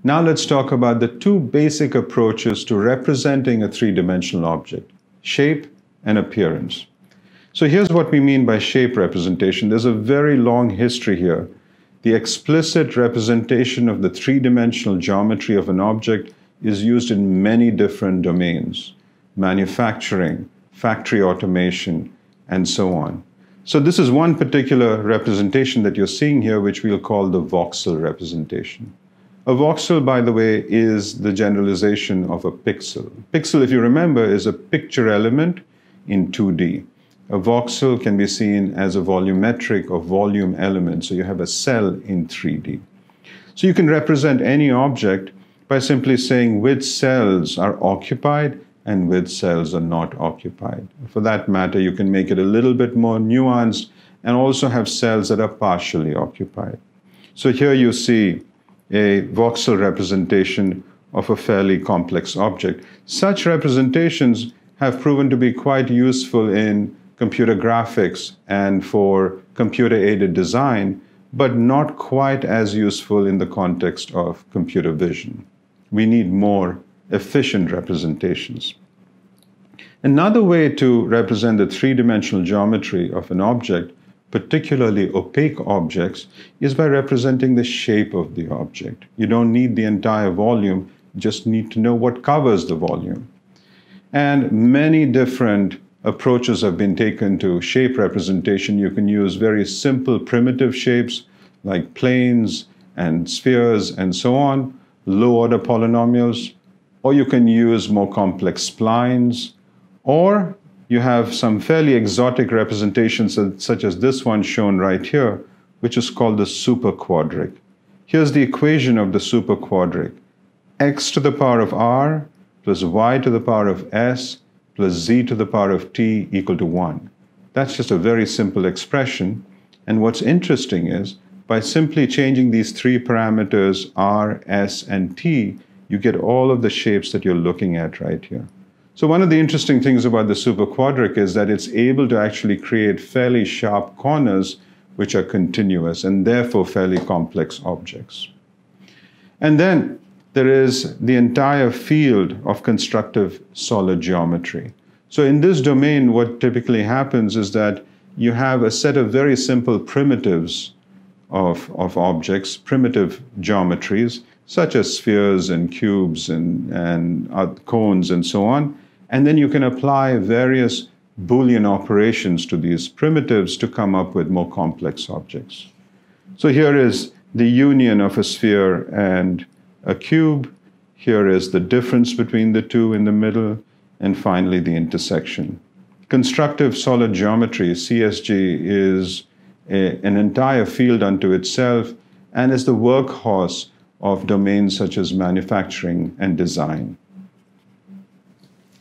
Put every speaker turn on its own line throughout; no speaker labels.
Now let's talk about the two basic approaches to representing a three-dimensional object: shape and appearance. So here's what we mean by shape representation. There's a very long history here. The explicit representation of the three-dimensional geometry of an object is used in many different domains: manufacturing, factory automation, and so on. So this is one particular representation that you're seeing here, which we'll call the voxel representation. A voxel, by the way, is the generalization of a pixel. Pixel, if you remember, is a picture element in 2D. A voxel can be seen as a volumetric or volume element, so you have a cell in 3D. So you can represent any object by simply saying which cells are occupied and which cells are not occupied. For that matter, you can make it a little bit more nuanced and also have cells that are partially occupied. So here you see a voxel representation of a fairly complex object. Such representations have proven to be quite useful in computer graphics and for computer-aided design, but not quite as useful in the context of computer vision. We need more efficient representations. Another way to represent the three-dimensional geometry of an object, particularly opaque objects, is by representing the shape of the object. You don't need the entire volume, you just need to know what covers the volume. And many different approaches have been taken to shape representation. You can use very simple primitive shapes like planes and spheres and so on, low-order polynomials, or you can use more complex splines, or you have some fairly exotic representations such as this one shown right here, which is called the superquadric. Here's the equation of the superquadric: x to the power of r plus y to the power of s plus z to the power of t equal to 1. That's just a very simple expression. And what's interesting is, by simply changing these three parameters, r, s, and t, you get all of the shapes that you're looking at right here. So one of the interesting things about the superquadric is that it's able to actually create fairly sharp corners which are continuous and therefore fairly complex objects. And then there is the entire field of constructive solid geometry. So in this domain, what typically happens is that you have a set of very simple primitives of objects, primitive geometries, such as spheres and cubes and cones and so on. And then you can apply various Boolean operations to these primitives to come up with more complex objects. So here is the union of a sphere and a cube. Here is the difference between the two in the middle, and finally the intersection. Constructive solid geometry, CSG, is an entire field unto itself and is the workhorse of domains such as manufacturing and design.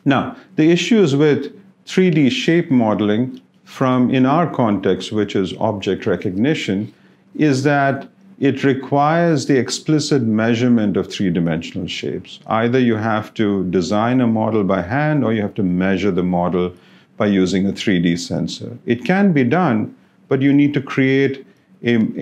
Now, the issues with 3D shape modeling in our context, which is object recognition, is that it requires the explicit measurement of three-dimensional shapes. Either you have to design a model by hand or you have to measure the model by using a 3D sensor. It can be done, but you need to create an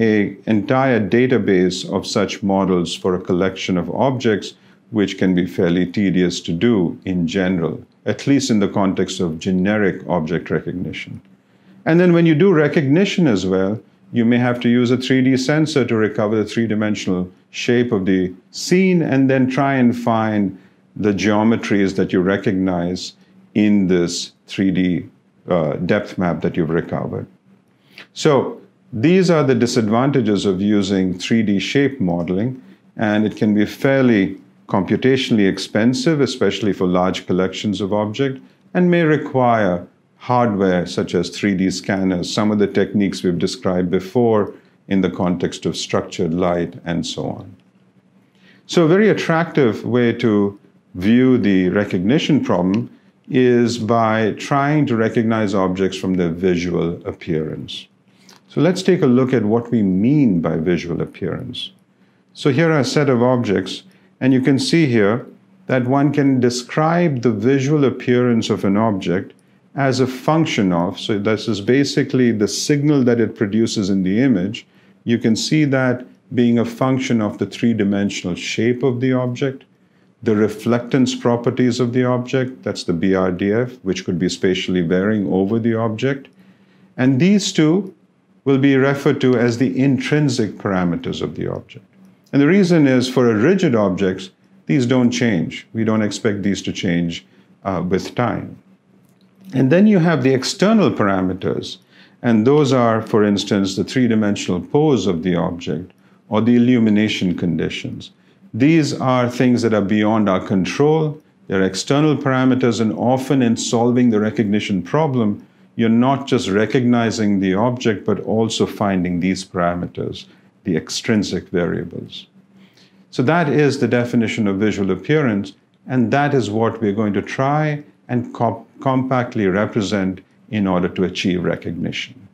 entire database of such models for a collection of objects, which can be fairly tedious to do in general, at least in the context of generic object recognition. And then when you do recognition as well, you may have to use a 3D sensor to recover the three-dimensional shape of the scene and then try and find the geometries that you recognize in this 3D depth map that you've recovered. So these are the disadvantages of using 3D shape modeling, and it can be fairly computationally expensive, especially for large collections of objects, and may require hardware such as 3D scanners, some of the techniques we've described before in the context of structured light, and so on. So a very attractive way to view the recognition problem is by trying to recognize objects from their visual appearance. So let's take a look at what we mean by visual appearance. So here are a set of objects, and you can see here that one can describe the visual appearance of an object as a function of, so this is basically the signal that it produces in the image. You can see that being a function of the three-dimensional shape of the object, the reflectance properties of the object, that's the BRDF, which could be spatially varying over the object, and these two will be referred to as the intrinsic parameters of the object. And the reason is, for rigid objects, these don't change. We don't expect these to change with time. And then you have the external parameters, and those are, for instance, the three-dimensional pose of the object or the illumination conditions. These are things that are beyond our control. They're external parameters, and often in solving the recognition problem, you're not just recognizing the object, but also finding these parameters, the extrinsic variables. So that is the definition of visual appearance, and that is what we're going to try and compactly represent in order to achieve recognition.